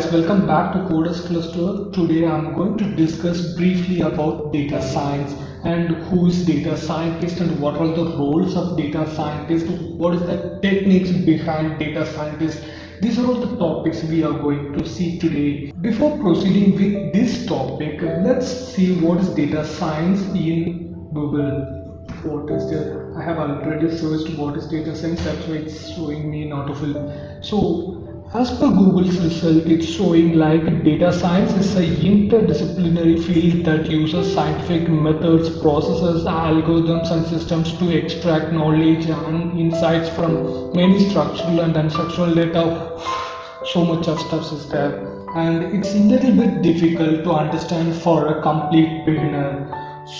guys, welcome back to Coders Cluster. Today I'm going to discuss briefly about data science and who is data scientist and what are the roles of data scientist, what is the techniques behind data scientist. These are all the topics we are going to see today. Before proceeding with this topic, let's see what is data science in Google. What is there? I have already searched what is data science, that's why it's showing me not a film. So as per Google's result, it's showing like data science is an interdisciplinary field that uses scientific methods, processes, algorithms and systems to extract knowledge and insights from many structural and unstructural data. So much of stuff is there, and it's a little bit difficult to understand for a complete beginner.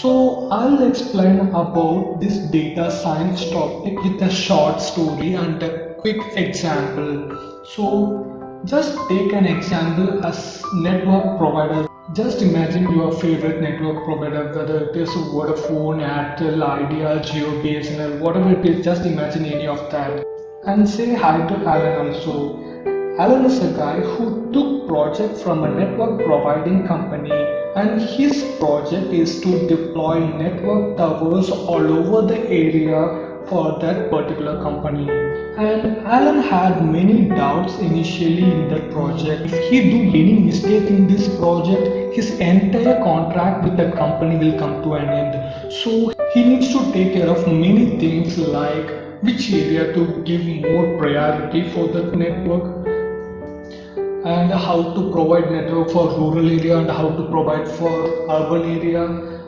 So I'll explain about this data science topic with a short story and a quick example. So just take an example as network provider. Just imagine your favorite network provider, whether it is Vodafone, Airtel, Idea, Jio, BSNL, whatever it is, just imagine any of that. And say hi to Alan also. Alan is a guy who took project from a network providing company, and his project is to deploy network towers all over the area for that particular company. And Alan had many doubts initially in that project. If he do any mistake in this project, his entire contract with that company will come to an end. So he needs to take care of many things like which area to give more priority for that network, and how to provide network for rural area and how to provide for urban area,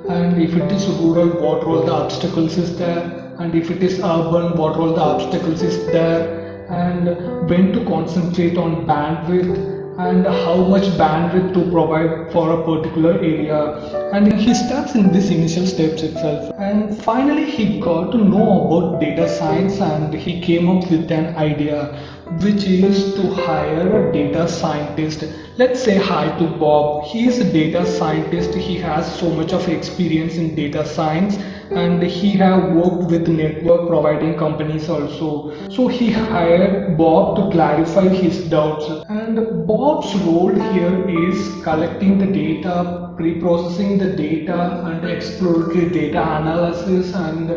and if it is rural, what all the obstacles is there, and if it is urban, what all the obstacles is there, and when to concentrate on bandwidth and how much bandwidth to provide for a particular area. And he starts in this initial steps itself, and finally he got to know about data science and he came up with an idea, which is to hire a data scientist. Let's say hi to Bob. He is a data scientist. He has so much of experience in data science and he have worked with network providing companies also. So he hired Bob to clarify his doubts, and Bob's role here is collecting the data, pre-processing the data and exploratory data analysis, and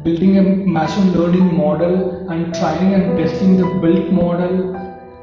building a machine learning model and trying and testing the built model,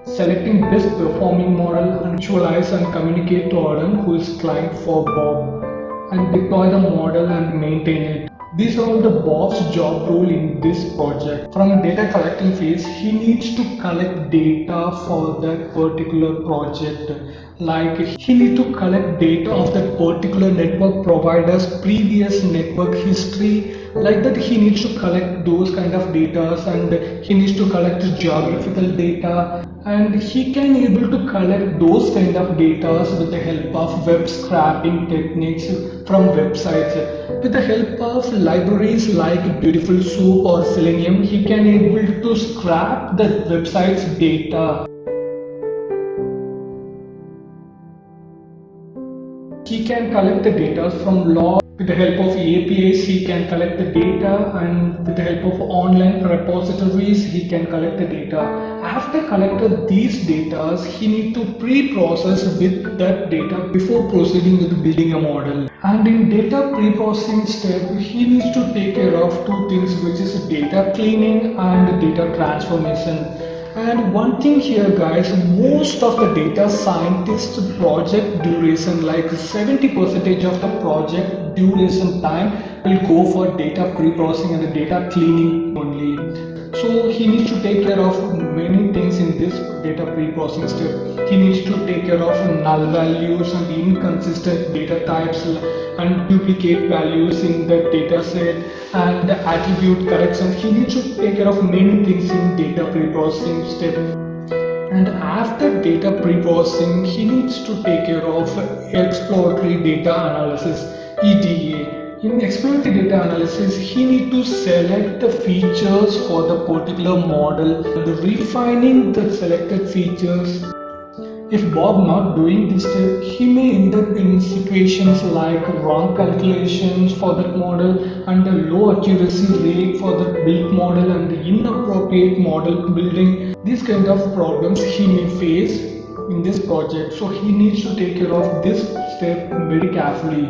selecting best performing model, and visualize and communicate to Adam, who is client for Bob, and deploy the model and maintain it. These are all the Bob's job role in this project. From a data collecting phase, he needs to collect data for that particular project. Like he needs to collect data of that particular network provider's previous network history. Like that, he needs to collect those kind of data, and he needs to collect geographical data, and he can able to collect those kind of data with the help of web scraping techniques from websites. With the help of libraries like Beautiful Soup or Selenium, he can able to scrap the website's data. He can collect the data from log. With the help of APIs, he can collect the data, and with the help of online repositories, he can collect the data. After collected these data, he need to pre-process with that data before proceeding with building a model. And in data pre-processing step, he needs to take care of two things, which is data cleaning and data transformation. And one thing here guys, most of the data scientist project duration, like 70% of the project duration time will go for data pre-processing and the data cleaning only. So he needs to take care of many things in this data pre-processing step. He needs to take care of null values and inconsistent data types and duplicate values in the data set and the attribute correction. He needs to take care of many things in data pre-processing step. And after data pre-processing, he needs to take care of exploratory data analysis, EDA. In exploratory data analysis, he needs to select the features for the particular model and refining the selected features. If Bob not doing this step, he may end up in situations like wrong calculations for that model and a low accuracy rate for the built model and the inappropriate model building. These kind of problems he may face in this project, so he needs to take care of this step very carefully.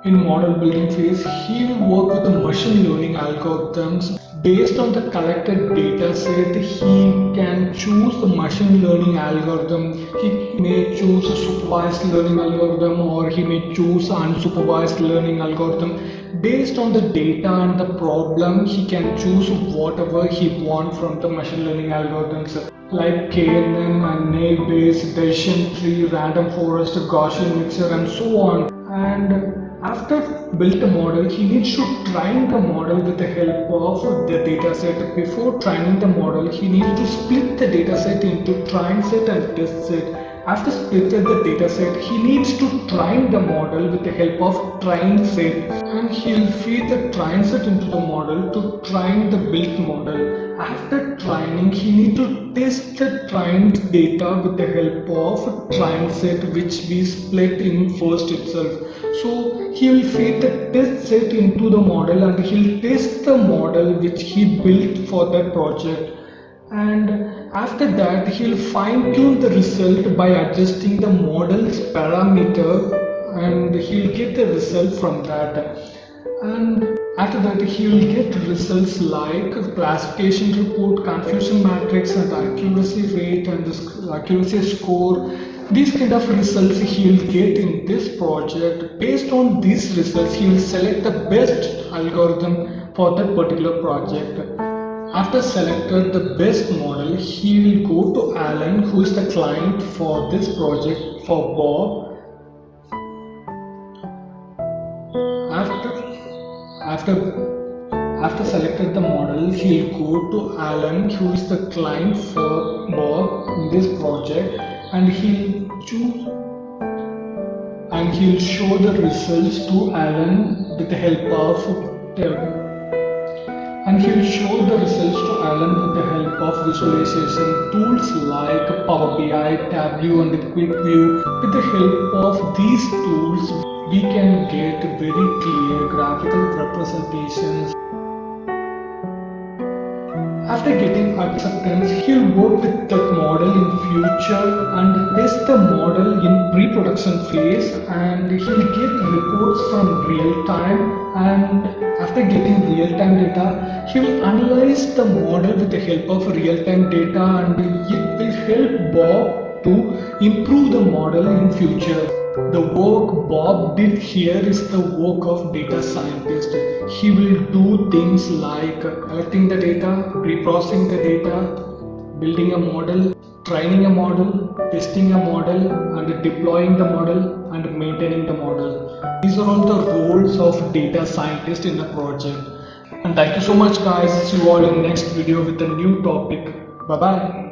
In model building phase, he will work with the machine learning algorithms. Based on the collected data set, he can choose the machine learning algorithm. He may choose a supervised learning algorithm, or he may choose unsupervised learning algorithm. Based on the data and the problem, he can choose whatever he wants from the machine learning algorithms, like KNN and naive-Bayes, decision tree, random forest, Gaussian mixture, and so on. And after built a model, he needs to train the model with the help of the dataset. Before training the model, he needs to split the dataset into train set and test set. After splitting the dataset, he needs to train the model with the help of train set, and he'll feed the train set into the model to train the built model. After training, he needs to test the trained data with the help of train set, which we split in first itself. So he will feed the test set into the model, and he'll test the model which he built for that project. And after that, he'll fine tune the result by adjusting the model's parameter, and he'll get the result from that. And after that, he will get results like classification report, confusion matrix, and accuracy rate and the accuracy score. These kind of results he will get in this project. Based on these results, he will select the best algorithm for that particular project. After selected the best model, he will go to Alan, who is the client for this project, for Bob. After selected the model, he'll go to Alan, who is the client for Bob in this project, and he'll show the results to Alan with the help of visualization tools like Power BI, Tableau, and QuickView. With the help of these tools, we can get very clear graphical representations. After getting acceptance, he'll work with that model in future and test the model in pre-production phase, and he'll get reports from real time. And after getting real-time data, he will analyze the model with the help of real-time data, and it will help Bob to improve the model in future. The work Bob did here is the work of data scientist. He will do things like collecting the data, pre-processing the data, building a model, training a model, testing a model, and deploying the model, and maintaining the model. These are all the roles of data scientist in a project. And thank you so much guys. See you all in the next video with a new topic. Bye bye.